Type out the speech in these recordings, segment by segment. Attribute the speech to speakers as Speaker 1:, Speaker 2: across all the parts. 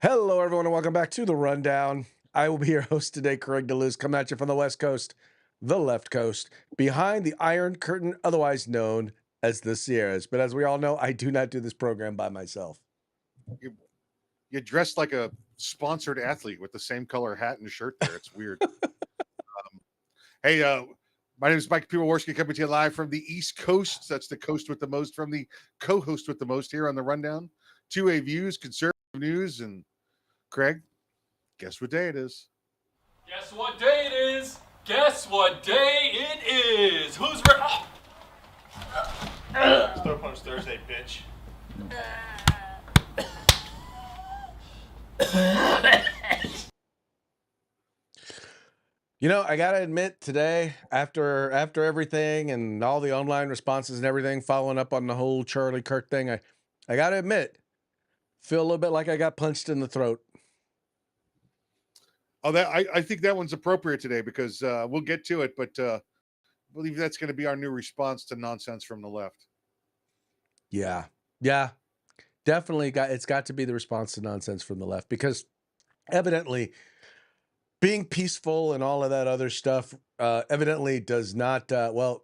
Speaker 1: Hello, everyone, and welcome back to the Rundown. I will be your host today, Craig DeLuz, coming at you from the West Coast, the left coast, behind the Iron Curtain, otherwise known as the Sierras. But as we all know, I do not do this program by myself.
Speaker 2: You, you dressed like a sponsored athlete with the same color hat and shirt there. It's weird. Hey, my name is Mike Piwowarski, coming to you live from the East Coast. That's the coast with the most, from the co-host with the most here on the Rundown. 2A Views, conservative news, and Craig, guess what day it is?
Speaker 3: Guess what day it is? Guess what day it is? Who's ready?
Speaker 4: Throw punch Thursday, bitch.
Speaker 1: You know, I gotta admit today, after everything and all the online responses and everything, following up on the whole Charlie Kirk thing, I gotta admit, feel a little bit like I got punched in the throat.
Speaker 2: Oh, I think that one's appropriate today because we'll get to it, but I believe that's going to be our new response to nonsense from the left.
Speaker 1: Yeah, definitely it's got to be the response to nonsense from the left, because evidently being peaceful and all of that other stuff evidently does not,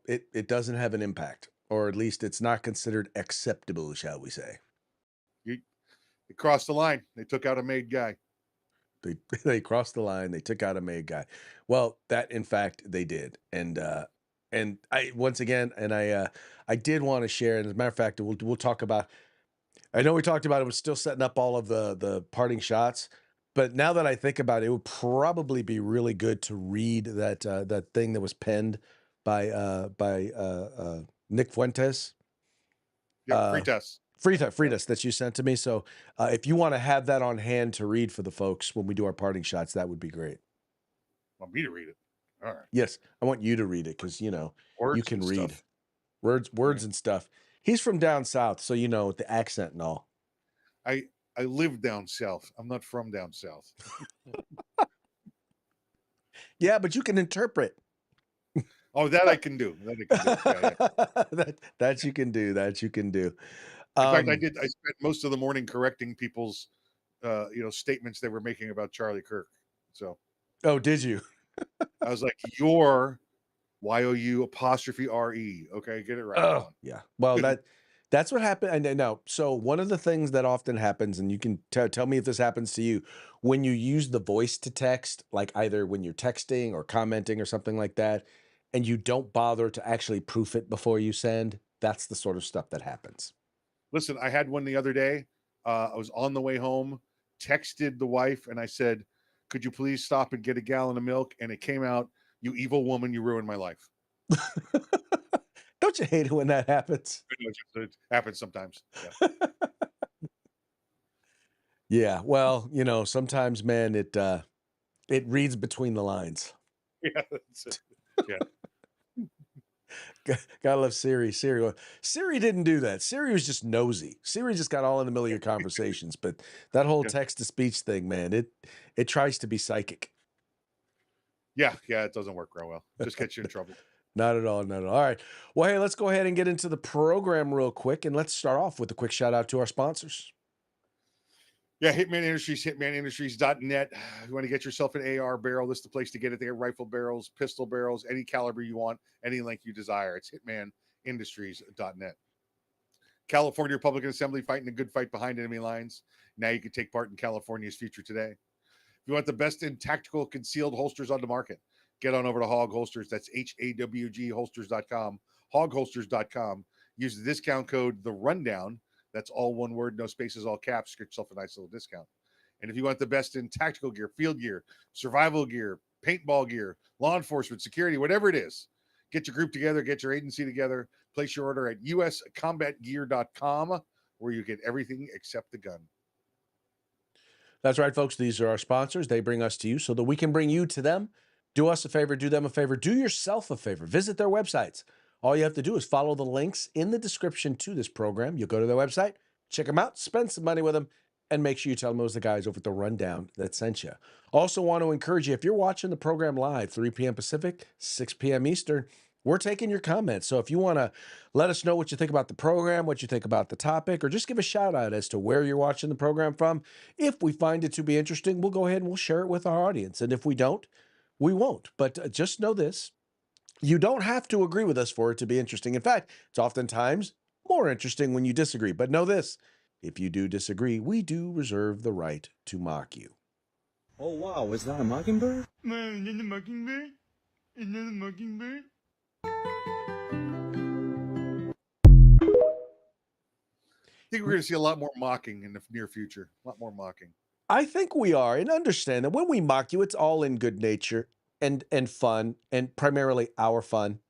Speaker 1: it doesn't have an impact, or at least it's not considered acceptable, shall we say.
Speaker 2: They crossed the line. They took out a made guy.
Speaker 1: They crossed the line. They took out a made guy. Well, that in fact they did. And I once again, and I did want to share, and as a matter of fact, we'll talk about, I know we talked about it was still setting up all of the parting shots, but now that I think about it, it would probably be really good to read that thing that was penned by Nick Fuentes.
Speaker 2: Yeah, Fritas.
Speaker 1: Fritas that you sent to me. So if you want to have that on hand to read for the folks when we do our parting shots, that would be great.
Speaker 2: Want me to read it? All right.
Speaker 1: Yes, I want you to read it because, you know,
Speaker 2: Words
Speaker 1: you can
Speaker 2: and
Speaker 1: read
Speaker 2: stuff.
Speaker 1: words
Speaker 2: Right.
Speaker 1: and stuff. He's from down south, so you know, the accent and all.
Speaker 2: I live down south. I'm not from down south.
Speaker 1: Yeah, but you can interpret.
Speaker 2: Oh, that I can do. That I can do. Yeah.
Speaker 1: that you can do. That you can do.
Speaker 2: In fact, I did. I spent most of the morning correcting people's, statements they were making about Charlie Kirk. So,
Speaker 1: Oh, did you?
Speaker 2: I was like, "Your YOU''RE." Okay, get it right.
Speaker 1: Oh, yeah. Well, that's what happened. And no, so one of the things that often happens, and you can tell me if this happens to you, when you use the voice to text, like either when you're texting or commenting or something like that, and you don't bother to actually proof it before you send, that's the sort of stuff that happens.
Speaker 2: Listen, I had one the other day. I was on the way home, texted the wife, and I said, "Could you please stop and get a gallon of milk?" And it came out, "You evil woman, you ruined my life."
Speaker 1: Don't you hate it when that happens?
Speaker 2: It happens sometimes. Yeah.
Speaker 1: Yeah. Well, you know, sometimes, man, it reads between the lines.
Speaker 2: Yeah, that's it. Yeah.
Speaker 1: Gotta love Siri. Siri didn't do that. Siri was just nosy. Siri just got all in the middle of your conversations. But that whole
Speaker 2: Yeah.
Speaker 1: text to speech thing, man, it tries to be psychic.
Speaker 2: Yeah, it doesn't work real well. Just gets you in trouble.
Speaker 1: Not at all. Not at all. All right. Well, hey, let's go ahead and get into the program real quick, and let's start off with a quick shout out to our sponsors.
Speaker 2: Yeah, Hitman Industries, hitmanindustries.net. You want to get yourself an AR barrel, this is the place to get it. They have rifle barrels, pistol barrels, any caliber you want, any length you desire. It's hitmanindustries.net. California Republican Assembly fighting a good fight behind enemy lines. Now you can take part in California's future today. If you want the best in tactical concealed holsters on the market, get on over to Hog Holsters. That's HAWG holsters.com, hogholsters.com. Use the discount code The Rundown. That's all one word, no spaces, all caps. Get yourself a nice little discount. And if you want the best in tactical gear, field gear, survival gear, paintball gear, law enforcement, security, whatever it is, get your group together, get your agency together, place your order at uscombatgear.com, where you get everything except the gun.
Speaker 1: That's right, folks. These are our sponsors. They bring us to you so that we can bring you to them. Do us a favor, do them a favor, do yourself a favor. Visit their websites. All you have to do is follow the links in the description to this program. You'll go to their website, check them out, spend some money with them, and make sure you tell them it was the guys over at the Rundown that sent you. Also want to encourage you, if you're watching the program live, 3 p.m. Pacific, 6 p.m. Eastern, we're taking your comments. So if you want to let us know what you think about the program, what you think about the topic, or just give a shout out as to where you're watching the program from, if we find it to be interesting, we'll go ahead and we'll share it with our audience. And if we don't, we won't. But just know this: you don't have to agree with us for it to be interesting. In fact, it's oftentimes more interesting when you disagree. But know this: if you do disagree, we do reserve the right to mock you.
Speaker 5: Oh wow, is that a mockingbird?
Speaker 4: Man, in the mockingbird? Another mockingbird?
Speaker 2: I think we're going to see a lot more mocking in the near future. A lot more mocking.
Speaker 1: I think we are, and understand that when we mock you, it's all in good nature and fun, and primarily our fun.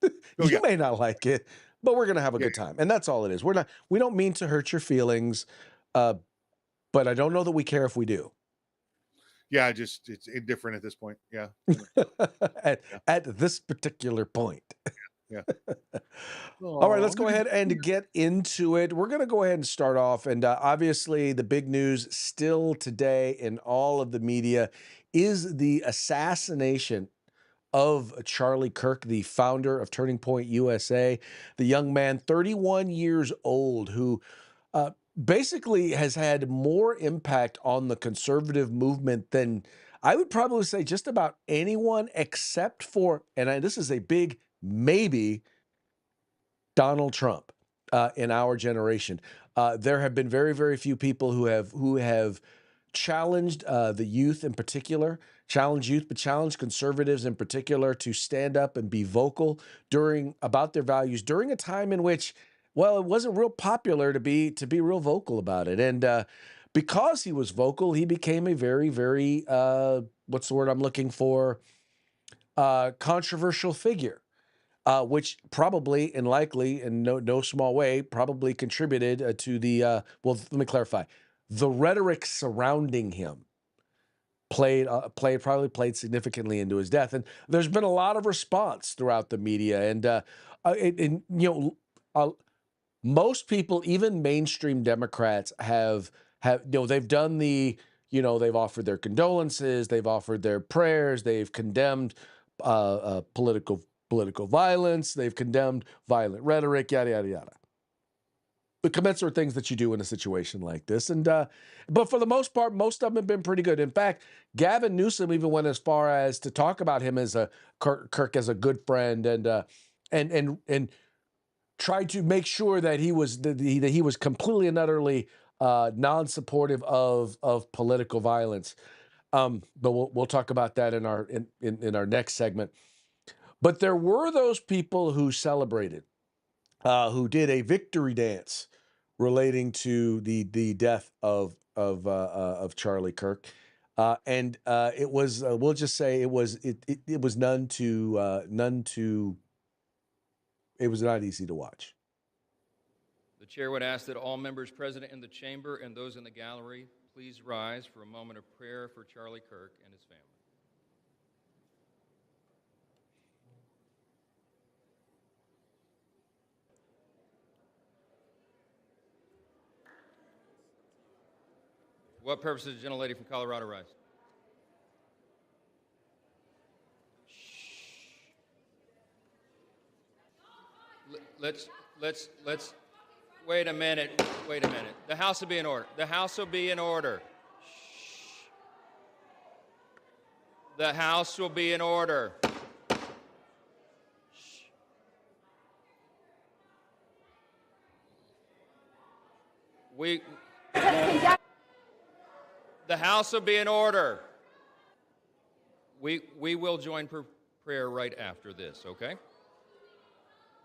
Speaker 2: Oh,
Speaker 1: You
Speaker 2: yeah.
Speaker 1: may not like it, but we're gonna have a
Speaker 2: Yeah.
Speaker 1: good time, and that's all it is. We don't mean to hurt your feelings, uh, but I don't know that we care if we do.
Speaker 2: Yeah, just it's indifferent at this point. Yeah.
Speaker 1: at
Speaker 2: Yeah.
Speaker 1: at this particular point.
Speaker 2: Yeah.
Speaker 1: All right, let's
Speaker 2: Oh,
Speaker 1: go
Speaker 2: look at
Speaker 1: ahead and get into it. We're going to go ahead and start off. And obviously, the big news still today in all of the media is the assassination of Charlie Kirk, the founder of Turning Point USA, the young man, 31 years old, who uh, basically has had more impact on the conservative movement than I would probably say just about anyone except for, this is a big maybe, Donald Trump in our generation. There have been very, very few people who have challenged the youth in particular, challenged youth, but challenged conservatives in particular to stand up and be vocal during about their values during a time in which, well, it wasn't real popular to be real vocal about it. And because he was vocal, he became a very, very what's the word I'm looking for? Controversial figure, which probably and likely, in no small way, probably contributed to the well. Let me clarify: the rhetoric surrounding him probably played significantly into his death. And there's been a lot of response throughout the media, and uh, most people, even mainstream Democrats, have they've done they've offered their condolences, they've offered their prayers, they've condemned political violence, they've condemned violent rhetoric, yada yada yada. The commensurate things that you do in a situation like this, and but for the most part, most of them have been pretty good. In fact, Gavin Newsom even went as far as to talk about him as a Kirk as a good friend, and tried to make sure that he was completely and utterly non-supportive of political violence. But we'll talk about that in our next segment. But there were those people who celebrated, who did a victory dance relating to the death of Charlie Kirk. And it was we'll just say it was it was not easy to watch.
Speaker 6: The chair would ask that all members present in the chamber and those in the gallery please rise for a moment of prayer for Charlie Kirk and his family. For what purpose does the gentlelady from Colorado rise? Let's wait a minute. Wait a minute. The House will be in order. The House will be in order. Shh. The House will be in order. Shh. The House will be in order. We will join prayer right after this, okay?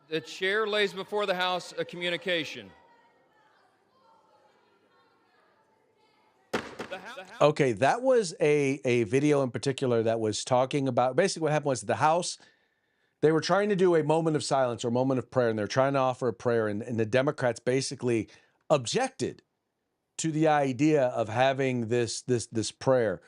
Speaker 6: The chair lays before the House a communication.
Speaker 1: Okay, that was a video in particular that was talking about basically what happened was the House, they were trying to do a moment of silence or a moment of prayer, and they're trying to offer a prayer, and the Democrats basically objected to the idea of having this prayer.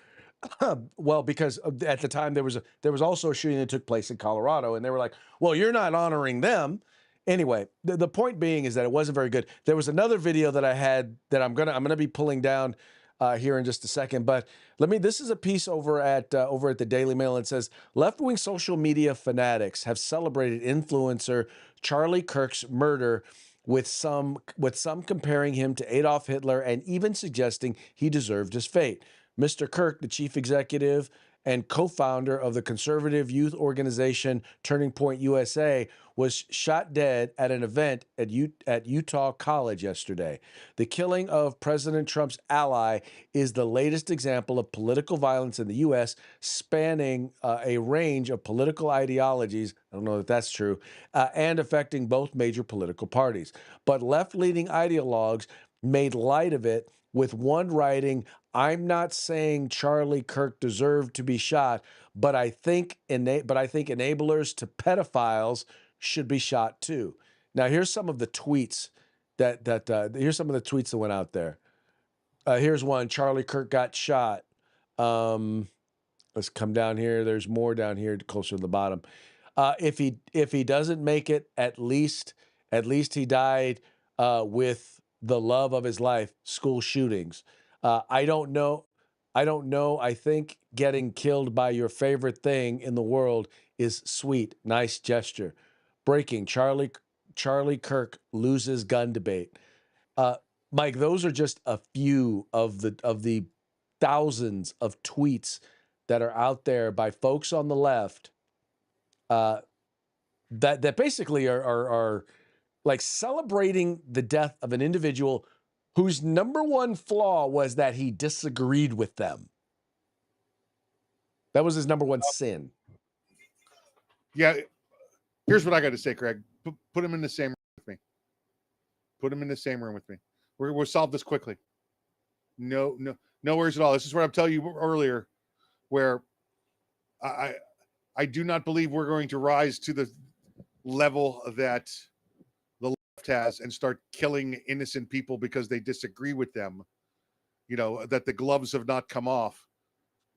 Speaker 1: Well, because at the time there was also a shooting that took place in Colorado, and they were like, "Well, you're not honoring them." Anyway, the point being is that it wasn't very good. There was another video that I had that I'm gonna be pulling down here in just a second. But this is a piece over at the Daily Mail. It says left-wing social media fanatics have celebrated influencer Charlie Kirk's murder, with some comparing him to Adolf Hitler and even suggesting he deserved his fate. Mr. Kirk, the chief executive and co-founder of the conservative youth organization Turning Point USA, was shot dead at an event at Utah College yesterday. The killing of President Trump's ally is the latest example of political violence in the U.S., spanning a range of political ideologies. I don't know if that's true, and affecting both major political parties. But left-leaning ideologues made light of it, with one writing, "I'm not saying Charlie Kirk deserved to be shot, but I think enablers to pedophiles should be shot too." Now, here's some of the tweets here's some of the tweets that went out there. Here's one: Charlie Kirk got shot. Let's come down here. There's more down here, closer to the bottom. If he doesn't make it, at least he died with the love of his life. School shootings. I don't know. I think getting killed by your favorite thing in the world is sweet. Nice gesture. Breaking. Charlie Kirk loses gun debate. Mike, those are just a few of the thousands of tweets that are out there by folks on the left that basically are like celebrating the death of an individual whose number one flaw was that he disagreed with them. That was his number one sin.
Speaker 2: Yeah. Here's what I got to say, Craig. Put him in the same room with me. Put him in the same room with me. We'll solve this quickly. No worries at all. This is what I'm telling you earlier, where I do not believe we're going to rise to the level that the left has and start killing innocent people because they disagree with them. That the gloves have not come off,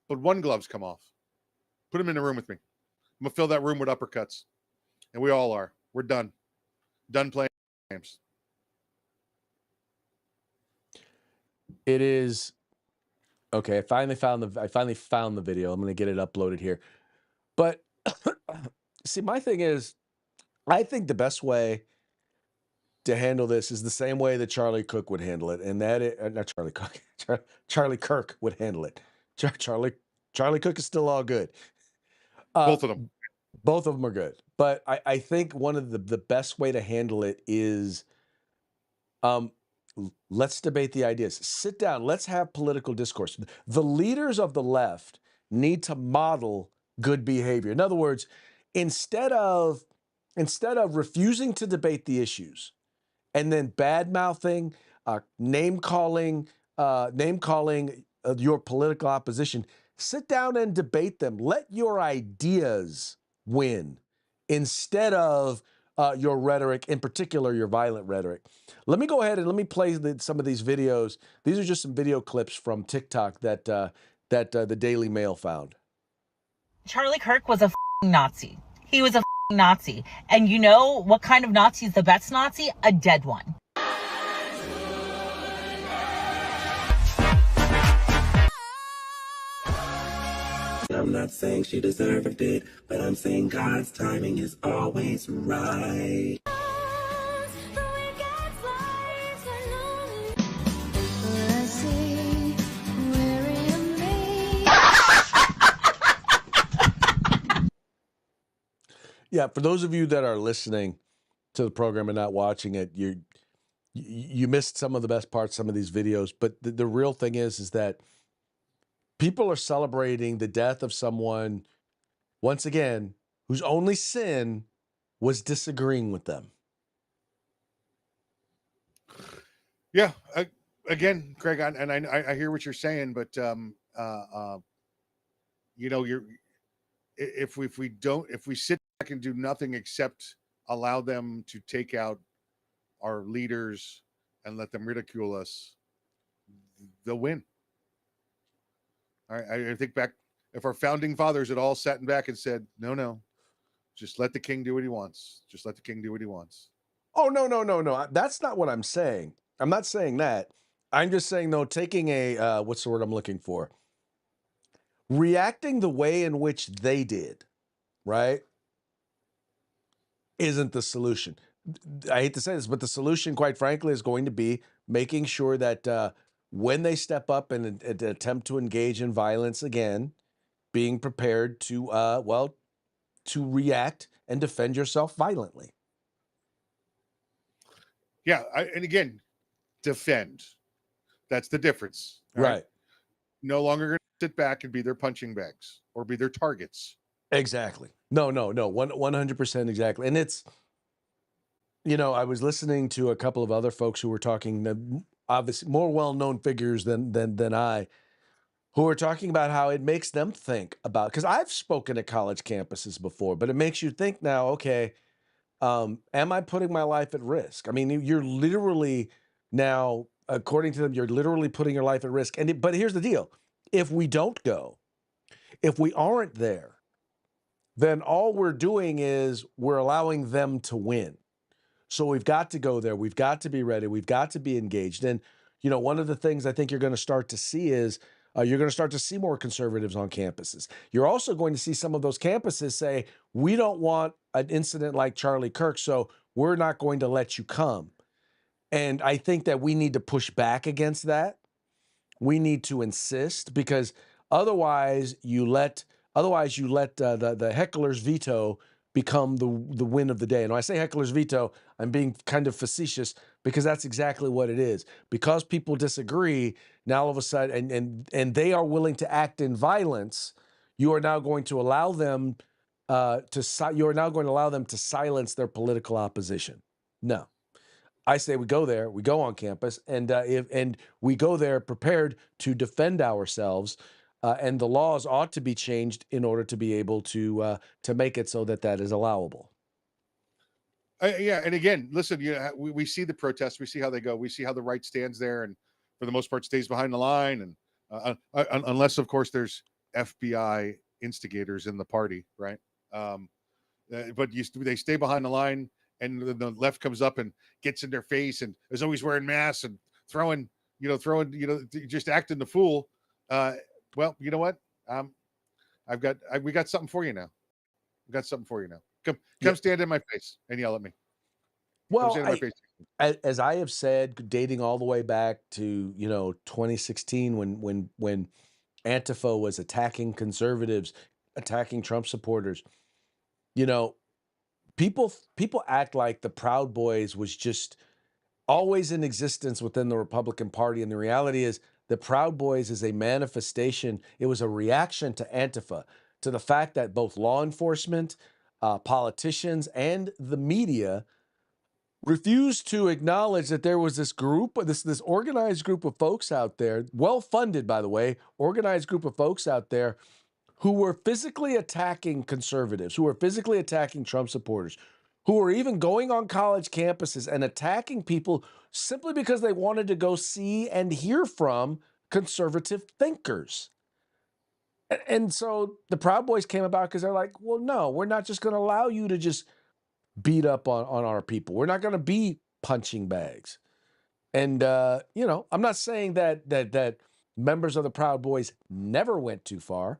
Speaker 2: but one glove's come off. Put him in the room with me. I'm gonna fill that room with uppercuts, and we all are. We're done playing games.
Speaker 1: It is okay. I finally found the video. I'm going to get it uploaded here. But see, my thing is, I think the best way to handle this is the same way that Charlie Cook would handle it, and that is not Charlie Cook. Charlie Kirk would handle it. Charlie Cook is still all good.
Speaker 2: Both of them.
Speaker 1: Both of them are good. But I think one of the best way to handle it is let's debate the ideas. Sit down. Let's have political discourse. The leaders of the left need to model good behavior. In other words, instead of refusing to debate the issues and then bad mouthing, name calling your political opposition, sit down and debate them. Let your ideas win instead of your rhetoric, in particular, your violent rhetoric. Let me go ahead and let me play some of these videos. These are just some video clips from TikTok that the Daily Mail found.
Speaker 7: Charlie Kirk was a Nazi. He was a Nazi. And you know what kind of Nazi is the best Nazi? A dead one.
Speaker 8: I'm not saying she deserved it, but I'm saying God's timing is always right.
Speaker 1: Yeah, for those of you that are listening to the program and not watching it, you missed some of the best parts, some of these videos. But the real thing is that people are celebrating the death of someone, once again, whose only sin was disagreeing with them.
Speaker 2: Yeah, again, Craig, and I hear what you're saying, but if we sit back and do nothing except allow them to take out our leaders and let them ridicule us, they'll win. I think back, if our founding fathers had all sat back and said, no, just let the king do what he wants. Just let the king do what he wants.
Speaker 1: Oh, no. That's not what I'm saying. I'm not saying that. I'm just saying though, taking a what's the word I'm looking for? Reacting the way in which they did, right? Isn't the solution. I hate to say this, but the solution, quite frankly, is going to be making sure that when they step up and attempt to engage in violence again, being prepared to, to react and defend yourself violently.
Speaker 2: Yeah, and again, defend. That's the difference. All right.
Speaker 1: Right.
Speaker 2: No longer going to sit back and be their punching bags or be their targets.
Speaker 1: Exactly. No. 100% exactly. And it's, I was listening to a couple of other folks who were talking, obviously more well-known figures than I, who are talking about how it makes them think about, because I've spoken at college campuses before, but it makes you think now, okay, am I putting my life at risk? I mean, you're literally now, according to them, you're literally putting your life at risk. But here's the deal. If we don't go, if we aren't there, then all we're doing is we're allowing them to win. So we've got to go there. We've got to be ready. We've got to be engaged. And, one of the things I think you're going to start to see is you're going to start to see more conservatives on campuses. You're also going to see some of those campuses say, we don't want an incident like Charlie Kirk, so we're not going to let you come. And I think that we need to push back against that. We need to insist, because otherwise you let the heckler's veto become the win of the day. And when I say heckler's veto, I'm being kind of facetious, because that's exactly what it is. Because people disagree, now all of a sudden, and they are willing to act in violence, you are now going to allow them to silence their political opposition. No. I say we go there, we go on campus, and we go there prepared to defend ourselves, and the laws ought to be changed in order to be able to make it so that that is allowable.
Speaker 2: Yeah, and again, listen, we see the protests, we see how they go, we see how the right stands there, and for the most part, stays behind the line, and unless, of course, there's FBI instigators in the party, right? But they stay behind the line, and the left comes up and gets in their face, and is always wearing masks and throwing, just acting the fool. Well, you know what? We got something for you now. We got something for you now. Come stand in my face and yell at me.
Speaker 1: Well, as I have said, dating all the way back to 2016, when Antifa was attacking conservatives, attacking Trump supporters, people act like the Proud Boys was just always in existence within the Republican Party, and the reality is the Proud Boys is a manifestation. It was a reaction to Antifa, to the fact that both law enforcement, politicians, and the media refused to acknowledge that there was this group, this organized group of folks out there, well funded, by the way, organized group of folks out there who were physically attacking conservatives, who were physically attacking Trump supporters, who were even going on college campuses and attacking people simply because they wanted to go see and hear from conservative thinkers. And so the Proud Boys came about because they're like, well, no, we're not just going to allow you to just beat up on our people. We're not going to be punching bags. And, I'm not saying that members of the Proud Boys never went too far,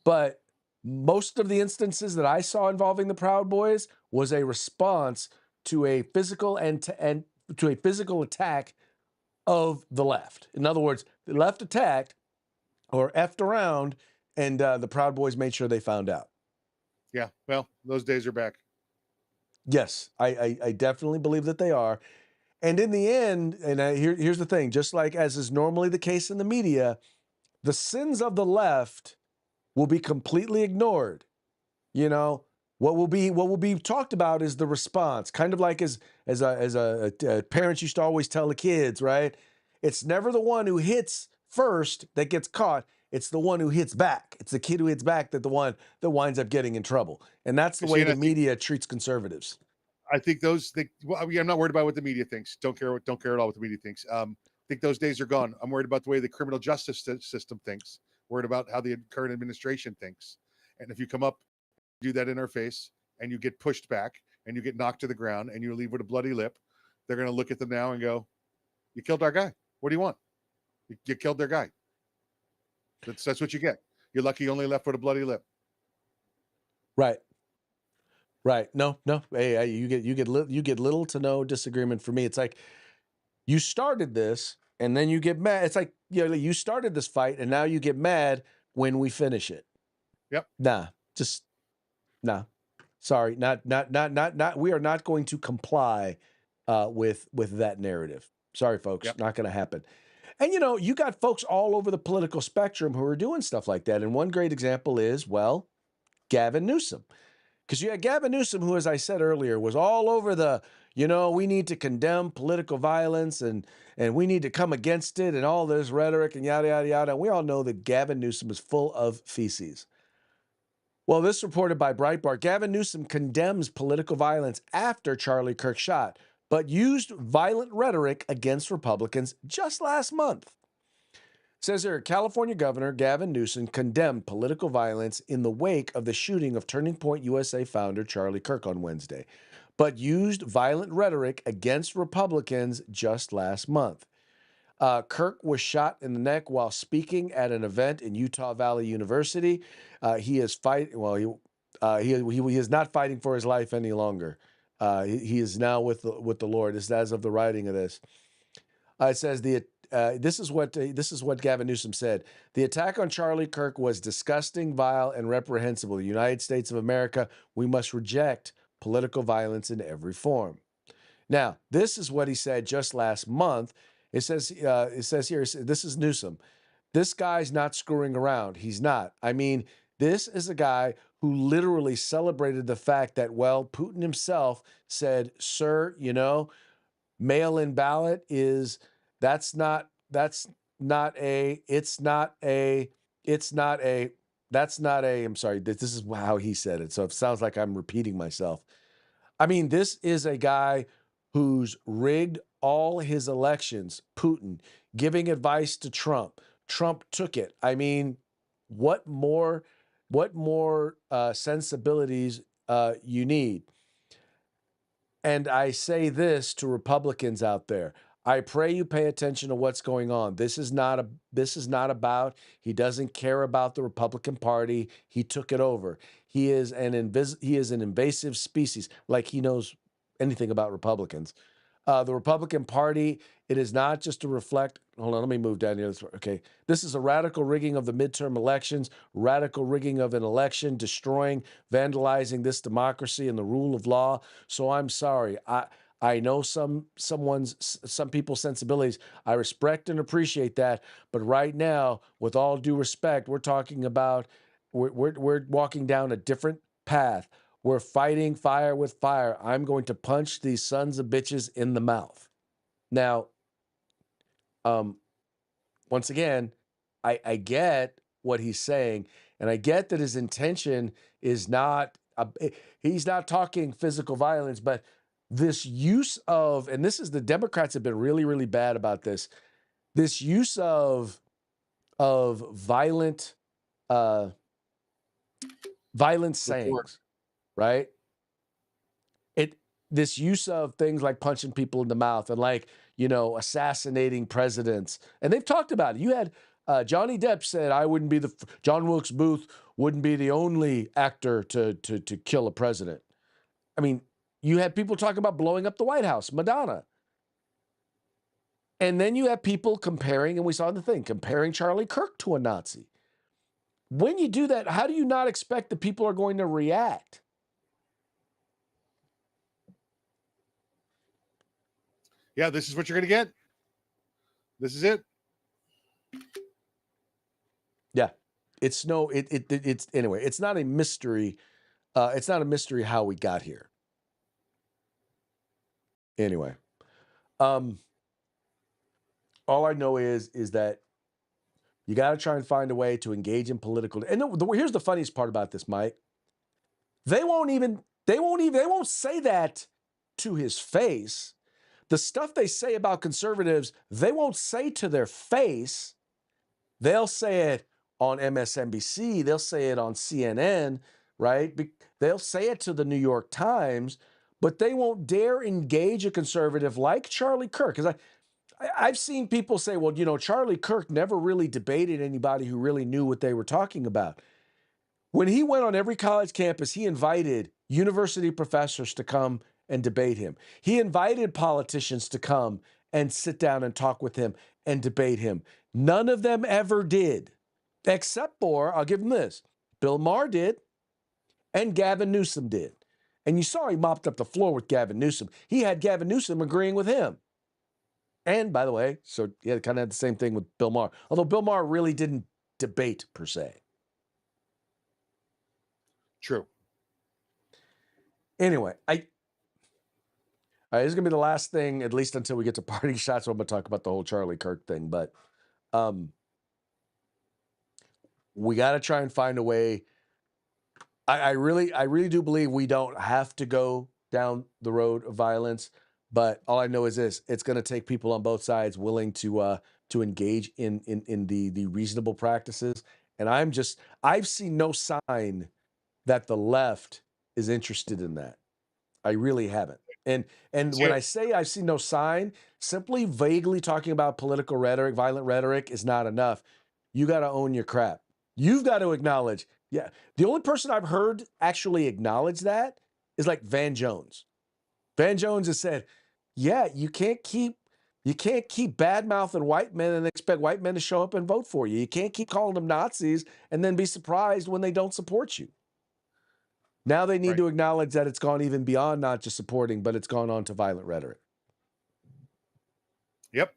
Speaker 1: but most of the instances that I saw involving the Proud Boys was a response to a physical and to a physical attack of the left. In other words, the left attacked or effed around, and the Proud Boys made sure they found out.
Speaker 2: Yeah, well, those days are back.
Speaker 1: Yes, I definitely believe that they are. And in the end, and here's the thing, just like as is normally the case in the media, the sins of the left will be completely ignored. What will be talked about is the response, kind of like as parents used to always tell the kids, right? It's never the one who hits first that gets caught. It's the one who hits back. It's the kid who hits back that the one that winds up getting in trouble. And that's the way the media treats conservatives.
Speaker 2: I think I'm not worried about what the media thinks. Don't care at all what the media thinks. I think those days are gone. I'm worried about the way the criminal justice system thinks. Worried about how the current administration thinks. And if you come up, do that in our face, and you get pushed back, and you get knocked to the ground, and you leave with a bloody lip, they're going to look at them now and go, "You killed our guy. What do you want? You killed their guy. That's what you get. You're lucky you only left with a bloody lip.
Speaker 1: Right. Right. No. Hey, you get little to no disagreement. For me, it's like you started this, and then you get mad. It's like you started this fight, and now you get mad when we finish it.
Speaker 2: Yep.
Speaker 1: Nah. Sorry. Not. We are not going to comply with that narrative. Sorry, folks.
Speaker 2: Yep.
Speaker 1: Not going to happen. And you got folks all over the political spectrum who are doing stuff like that. And one great example is, well, Gavin Newsom. Because you had Gavin Newsom, who, as I said earlier, was all over we need to condemn political violence and we need to come against it and all this rhetoric and yada, yada, yada. And we all know that Gavin Newsom is full of feces. Well, this reported by Breitbart, Gavin Newsom condemns political violence after Charlie Kirk shot, but used violent rhetoric against Republicans just last month. Says here, California Governor Gavin Newsom condemned political violence in the wake of the shooting of Turning Point USA founder Charlie Kirk on Wednesday, but used violent rhetoric against Republicans just last month. Kirk was shot in the neck while speaking at an event in Utah Valley University. He is fighting. Well, he is not fighting for his life any longer. He is now with the Lord. This is as of the writing of this. It says this is what Gavin Newsom said. The attack on Charlie Kirk was disgusting, vile, and reprehensible. The United States of America, we must reject political violence in every form. Now, this is what he said just last month. It says here, this is Newsom. This guy's not screwing around. He's not. I mean, this is a guy who literally celebrated the fact that, well, Putin himself said, sir, mail-in ballot that's not a, I'm sorry, this is how he said it. So it sounds like I'm repeating myself. I mean, this is a guy who's rigged all his elections, Putin, giving advice to Trump. Trump took it. I mean, what more sensibilities you need? And I say this to Republicans out there. I pray you pay attention to what's going on. This is not about, he doesn't care about the Republican Party. He took it over. He is an invasive species, like he knows anything about Republicans. The Republican Party, it is not just to reflect, hold on, let me move down here. Okay. This is a radical rigging of the midterm elections, radical rigging of an election, destroying, vandalizing this democracy and the rule of law. So I'm sorry. I know some people's sensibilities. I respect and appreciate that. But right now, with all due respect, we're talking about, we're walking down a different path. We're fighting fire with fire. I'm going to punch these sons of bitches in the mouth. Now, once again, I get what he's saying, and I get that his intention is not, he's not talking physical violence, but this use of, and this is, the Democrats have been really, really bad about this use of violent sayings, right? This use of things like punching people in the mouth and like, assassinating presidents. And they've talked about it. You had Johnny Depp said, John Wilkes Booth wouldn't be the only actor to kill a president. I mean, you had people talking about blowing up the White House, Madonna. And then you have people comparing, and we saw the thing, comparing Charlie Kirk to a Nazi. When you do that, how do you not expect that people are going to react?
Speaker 2: Yeah, this is what you're going to get. This is it.
Speaker 1: Yeah. It's anyway, it's not a mystery. It's not a mystery how we got here. Anyway, all I know is that you got to try and find a way to engage in political. And here's the funniest part about this, Mike. They won't say that to his face. The stuff they say about conservatives, they won't say to their face. They'll say it on MSNBC. They'll say it on CNN, right? They'll say it to the New York Times, but they won't dare engage a conservative like Charlie Kirk. Because I've seen people say, well, Charlie Kirk never really debated anybody who really knew what they were talking about. When he went on every college campus, he invited university professors to come and debate him. He invited politicians to come and sit down and talk with him and debate him. None of them ever did, except for, I'll give him this, Bill Maher did and Gavin Newsom did. And you saw he mopped up the floor with Gavin Newsom. He had Gavin Newsom agreeing with him. And by the way, so yeah, kind of had the same thing with Bill Maher. Although Bill Maher really didn't debate per se.
Speaker 2: True.
Speaker 1: Anyway, all right, this is gonna be the last thing, at least until we get to parting shots. So I'm gonna talk about the whole Charlie Kirk thing, but we got to try and find a way. I really do believe we don't have to go down the road of violence, but all I know is this: it's going to take people on both sides willing to engage in the reasonable practices. And I've seen no sign that the left is interested in that. I really haven't. And when I say I've seen no sign, simply vaguely talking about political rhetoric, violent rhetoric is not enough. You got to own your crap. You've got to acknowledge. Yeah, the only person I've heard actually acknowledge that is like Van Jones. Van Jones has said, "Yeah, you can't keep bad mouthing white men and expect white men to show up and vote for you. You can't keep calling them Nazis and then be surprised when they don't support you." Now they need to acknowledge that it's gone even beyond not just supporting, but it's gone on to violent rhetoric.
Speaker 2: Yep.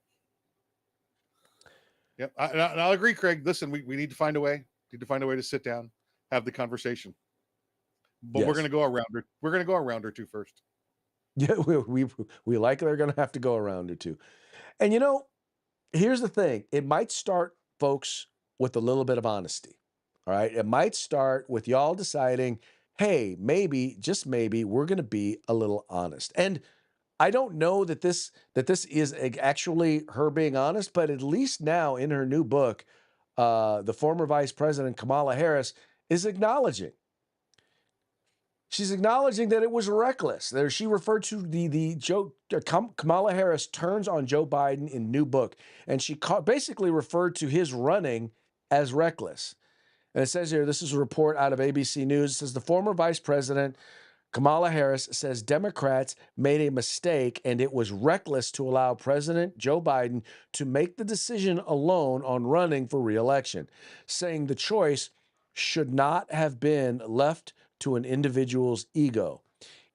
Speaker 2: Yep. I'll agree, Craig. Listen, we need to find a way. Need to find a way to sit down, have the conversation. But
Speaker 1: Yes.
Speaker 2: we're going to go around her. We're going to go around her too first.
Speaker 1: Yeah, we likely are going to have to go around or two. And here's the thing. It might start, folks, with a little bit of honesty. All right. It might start with y'all deciding, hey, maybe, just maybe, we're going to be a little honest. And I don't know that this is actually her being honest, but at least now in her new book, the former Vice President Kamala Harris is acknowledging. She's acknowledging that it was reckless. There, she referred to Kamala Harris turns on Joe Biden in new book, and she basically referred to his running as reckless. And it says here, this is a report out of ABC News. It says the former Vice President Kamala Harris says Democrats made a mistake and it was reckless to allow President Joe Biden to make the decision alone on running for re-election, saying the choice should not have been left to an individual's ego.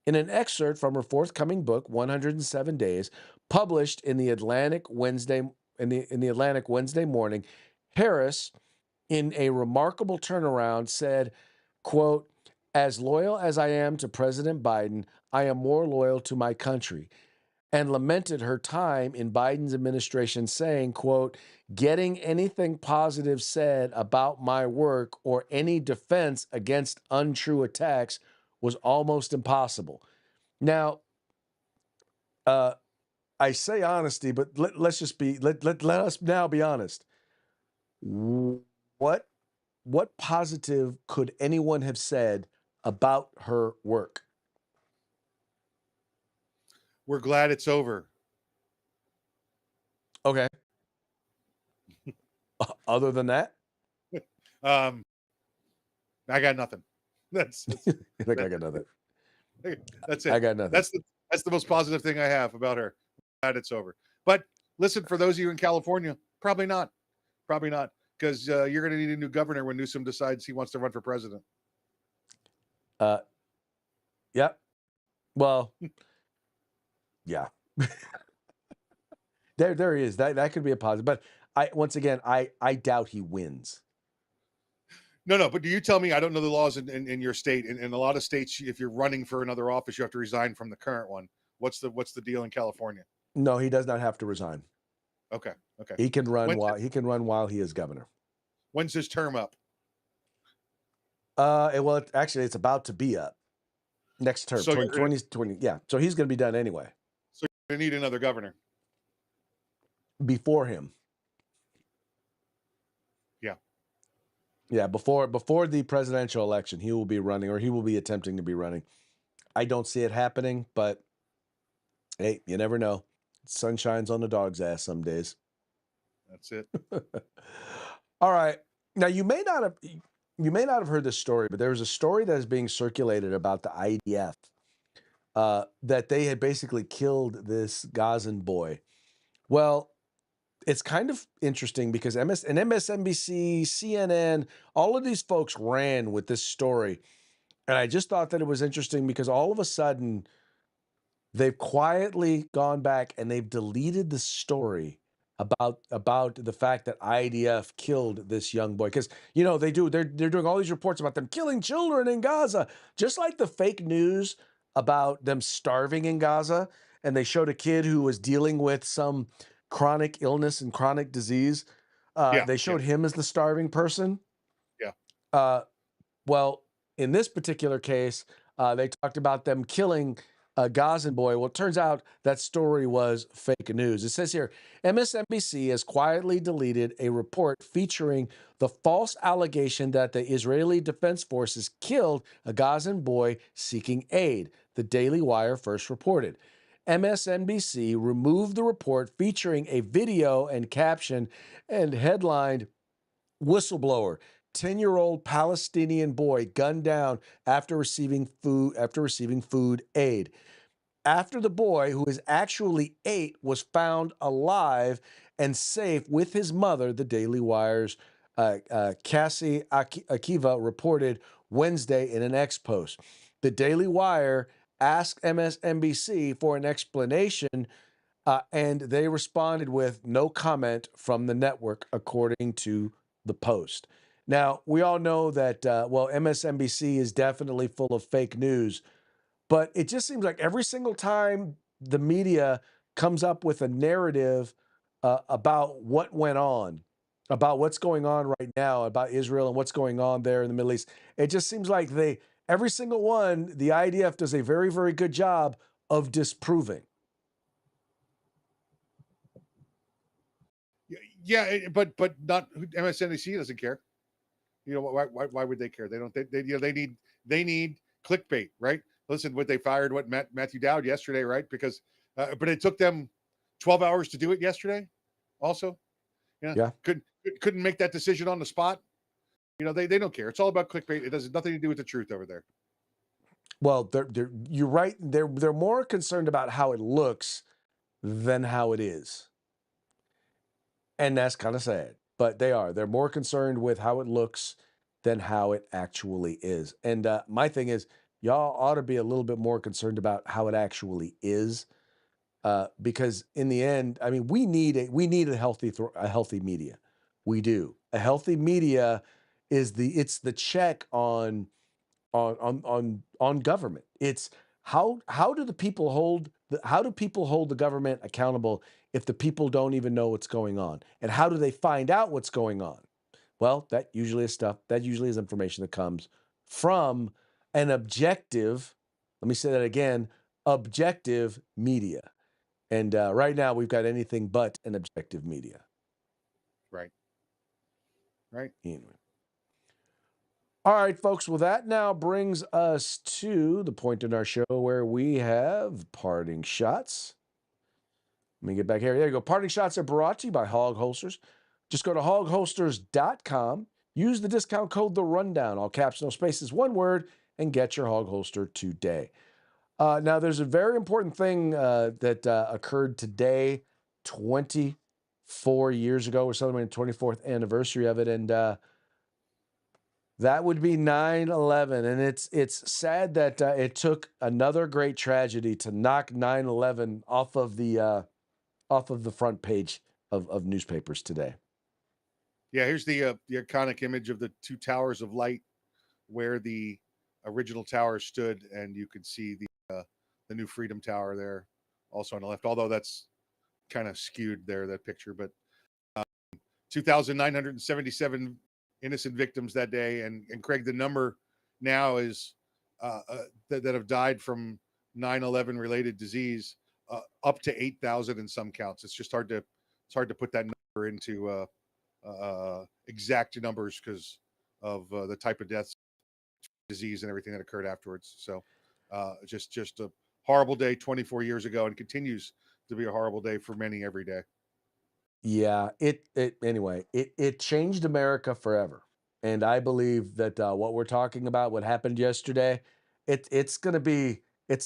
Speaker 1: In an excerpt from her forthcoming book, 107 Days, published in the Atlantic Wednesday morning, Harris, in a remarkable turnaround, said, quote, "As loyal as I am to President Biden, I am more loyal to my country," and lamented her time in Biden's administration, saying, quote, "Getting anything positive said about my work or any defense against untrue attacks was almost impossible." Now, I say honesty, but let us now be honest. What positive could anyone have said about her work?
Speaker 2: We're glad it's over.
Speaker 1: Okay. Other than that,
Speaker 2: I got nothing. That's
Speaker 1: I think I got nothing.
Speaker 2: That's it.
Speaker 1: I got nothing.
Speaker 2: That's the most positive thing I have about her. Glad it's over. But listen, for those of you in California, probably not, because you're going to need a new governor when Newsom decides he wants to run for president.
Speaker 1: Yep. Well, yeah. There he is. That could be a positive. But I doubt he wins.
Speaker 2: No, but do you tell me, I don't know the laws in your state. In a lot of states, if you're running for another office, you have to resign from the current one. What's the deal in California?
Speaker 1: No, he does not have to resign.
Speaker 2: Okay.
Speaker 1: He can run while he is governor.
Speaker 2: When's his term up?
Speaker 1: Actually, it's about to be up next term.
Speaker 2: So
Speaker 1: 2020. Yeah. So he's going to be done anyway.
Speaker 2: So you're going to need another governor
Speaker 1: before him. Yeah, before the presidential election, he will be running, or he will be attempting to be running. I don't see it happening, but hey, you never know. Sun shines on the dog's ass some days.
Speaker 2: That's it.
Speaker 1: All right. Now you may not have heard this story, but there was a story that is being circulated about the IDF that they had basically killed this Gazan boy. Well, it's kind of interesting because MSNBC, CNN, all of these folks ran with this story. And I just thought that it was interesting because all of a sudden they've quietly gone back and they've deleted the story about the fact that IDF killed this young boy. Because they're doing all these reports about them killing children in Gaza, just like the fake news about them starving in Gaza. And they showed a kid who was dealing with some chronic illness and chronic disease.
Speaker 2: Yeah.
Speaker 1: They showed him as the starving person.
Speaker 2: Yeah.
Speaker 1: Well, in this particular case, they talked about them killing a Gazan boy. Well, it turns out that story was fake news. It says here, MSNBC has quietly deleted a report featuring the false allegation that the Israeli Defense Forces killed a Gazan boy seeking aid, the Daily Wire first reported. MSNBC removed the report featuring a video and caption and headlined, "Whistleblower, 10-year-old Palestinian boy gunned down after receiving food aid." After the boy, who is actually 8, was found alive and safe with his mother, the Daily Wire's Cassie Akiva reported Wednesday in an X post. The Daily Wire asked MSNBC for an explanation, and they responded with no comment from the network, according to the Post. Now, we all know that, MSNBC is definitely full of fake news, but it just seems like every single time the media comes up with a narrative about what went on, about what's going on right now, about Israel and what's going on there in the Middle East, it just seems like every single one, the IDF does a very, very good job of disproving.
Speaker 2: Yeah, but not MSNBC doesn't care. Why would they care? They don't. They need clickbait, right? Listen, they fired Matthew Dowd yesterday, right? Because but it took them 12 hours to do it yesterday. Also,
Speaker 1: Yeah.
Speaker 2: couldn't make that decision on the spot. They don't care. It's all about clickbait. It has nothing to do with the truth over there.
Speaker 1: Well, you're right. They're more concerned about how it looks than how it is. And that's kind of sad, but they're more concerned with how it looks than how it actually is. And my thing is, y'all ought to be a little bit more concerned about how it actually is, because in the end, I mean, we need a healthy media. We do. A healthy media is the check on government. It's how do people hold the government accountable if the people don't even know what's going on? And how do they find out what's going on? Well, that usually is information that comes from an objective, let me say that again, objective media. And right now we've got anything but an objective media.
Speaker 2: Right.
Speaker 1: Anyway. All right, folks. Well, that now brings us to the point in our show where we have parting shots. Let me get back here. There you go. Parting shots are brought to you by Hog Holsters. Just go to hogholsters.com. Use the discount code The Rundown, all caps, no spaces, one word, and get your hog holster today. Now, there's a very important thing that occurred today, 24 years ago. We're celebrating the 24th anniversary of it, and that would be 9/11. And it's sad that it took another great tragedy to knock 9/11 off of the front page of newspapers today.
Speaker 2: Yeah, here's the iconic image of the two towers of light where the original tower stood, and you can see the new Freedom Tower there, also on the left. Although that's kind of skewed there, that picture. But 2,977 innocent victims that day, and Craig, the number now is that have died from 9/11 related disease up to 8,000 in some counts. It's just hard to put that number into exact numbers because of the type of deaths, disease, and everything that occurred afterwards. So just a horrible day 24 years ago, and continues to be a horrible day for many every day.
Speaker 1: Yeah, it changed America forever. And I believe that what we're talking about, what happened yesterday, it's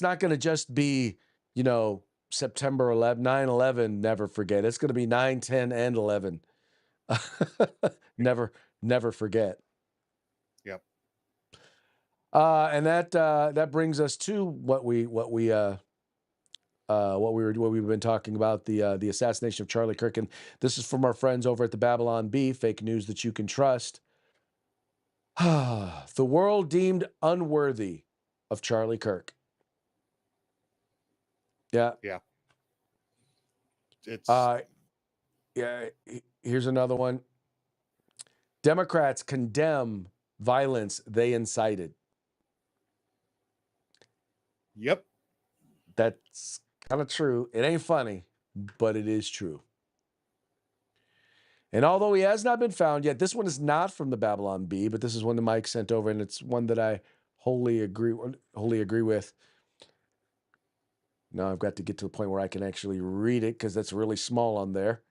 Speaker 1: not gonna just be, you know, September 11, 9/11, never forget. It's gonna be 9, 10, and 11. Never, never forget.
Speaker 2: Yep.
Speaker 1: And that brings us to what we've been talking about, the assassination of Charlie Kirk. And this is from our friends over at the Babylon Bee, fake news that you can trust. The world deemed unworthy of Charlie Kirk. Yeah.
Speaker 2: Yeah. It's
Speaker 1: Uh, yeah. Here's another one. Democrats condemn violence they incited.
Speaker 2: yep.
Speaker 1: That's kind of true. It ain't funny, but it is true. And although he has not been found yet, this one is not from the Babylon Bee, but this is one that Mike sent over, and it's one that I wholly agree with. Now I've got to get to the point where I can actually read it because that's really small on there.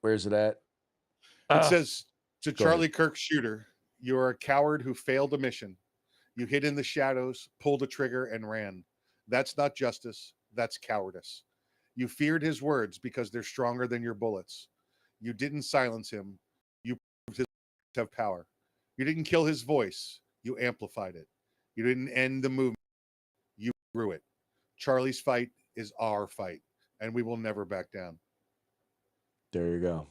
Speaker 1: Where's it at?
Speaker 2: It says to
Speaker 1: Go ahead.
Speaker 2: Charlie Kirk shooter, you are a coward who failed a mission. You hid in the shadows, pulled a trigger, and ran. That's not justice. That's cowardice. You feared his words because they're stronger than your bullets. You didn't silence him. You proved his to have power. You didn't kill his voice. You amplified it. You didn't end the movement. You grew it. Charlie's fight is our fight, and we will never back down.
Speaker 1: There you go.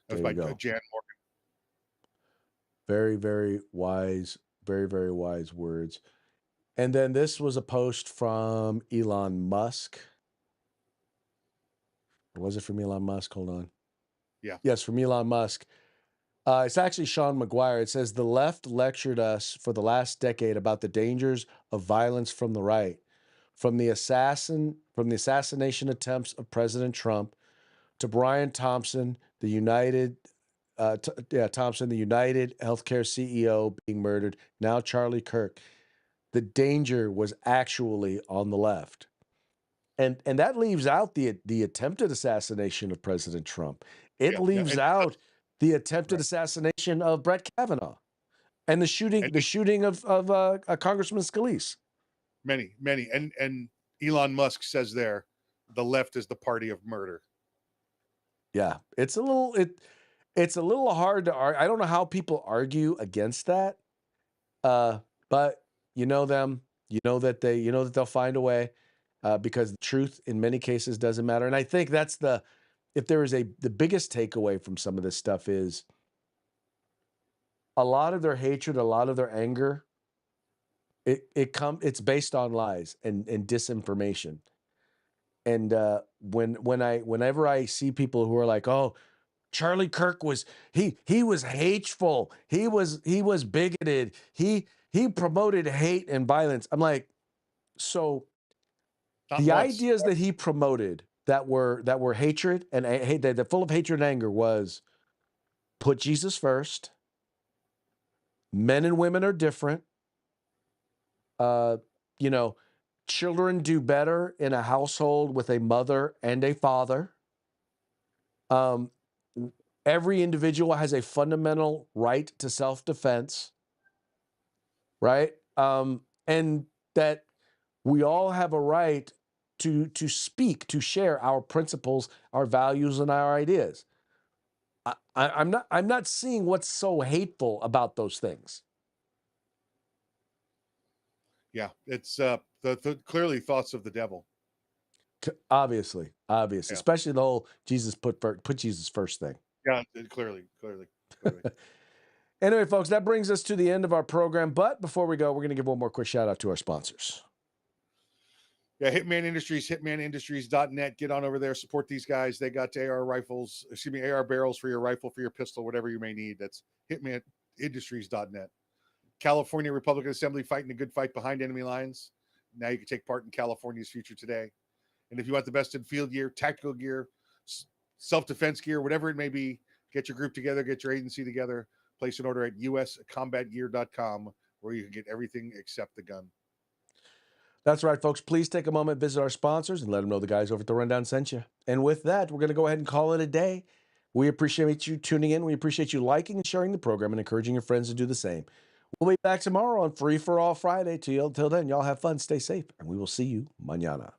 Speaker 2: That was
Speaker 1: There
Speaker 2: by
Speaker 1: you go.
Speaker 2: Jan Morgan.
Speaker 1: Very, very wise, very, very wise words. And then this was a post from Elon Musk. Or was it from Elon Musk? Hold on.
Speaker 2: Yeah.
Speaker 1: Yes, from Elon Musk. It's actually Sean McGuire. It says the left lectured us for the last decade about the dangers of violence from the right, from the assassination attempts of President Trump to Brian Thompson, the United Thompson, the United Healthcare CEO being murdered. Now Charlie Kirk. The danger was actually on the left. And that leaves out the attempted assassination of President Trump. It leaves
Speaker 2: And
Speaker 1: out the attempted assassination of Brett Kavanaugh and the shooting of Congressman Scalise.
Speaker 2: many. And Elon Musk says there, the left is the party of murder.
Speaker 1: Yeah, it's a little hard to argue. I don't know how people argue against that. But you know them, you know that they'll find a way, because the truth in many cases doesn't matter. And I think that's if there is the biggest takeaway from some of this stuff is a lot of their hatred, a lot of their anger, it's based on lies and disinformation. And whenever I see people who are like, oh, Charlie Kirk was he was hateful, he was bigoted, he promoted hate and violence. I'm like, so
Speaker 2: Not
Speaker 1: the
Speaker 2: once.
Speaker 1: ideas that he promoted that were hatred and hate, that full of hatred and anger, was put Jesus first. Men and women are different. You know, children do better in a household with a mother and a father. Every individual has a fundamental right to self-defense, right? And that we all have a right to speak, to share our principles, our values, and our ideas. I'm not seeing what's so hateful about those things.
Speaker 2: Yeah, it's the clearly thoughts of the devil.
Speaker 1: Obviously,
Speaker 2: Yeah.
Speaker 1: especially the whole Jesus put Jesus first thing.
Speaker 2: Yeah, clearly.
Speaker 1: Anyway, folks, that brings us to the end of our program. But before we go, we're going to give one more quick shout out to our sponsors.
Speaker 2: Yeah, Hitman Industries, hitmanindustries.net. Get on over there, support these guys. They got AR barrels for your rifle, for your pistol, whatever you may need. That's hitmanindustries.net. California Republican Assembly, fighting a good fight behind enemy lines. Now you can take part in California's future today. And if you want the best in field gear, tactical gear, self-defense gear, whatever it may be, get your group together, get your agency together, place an order at uscombatgear.com, where you can get everything except the gun.
Speaker 1: That's right, folks. Please take a moment, visit our sponsors, and let them know the guys over at The Rundown sent you. And with that, we're going to go ahead and call it a day. We appreciate you tuning in. We appreciate you liking and sharing the program and encouraging your friends to do the same. We'll be back tomorrow on Free for All Friday. Till then, y'all have fun, stay safe, and we will see you mañana.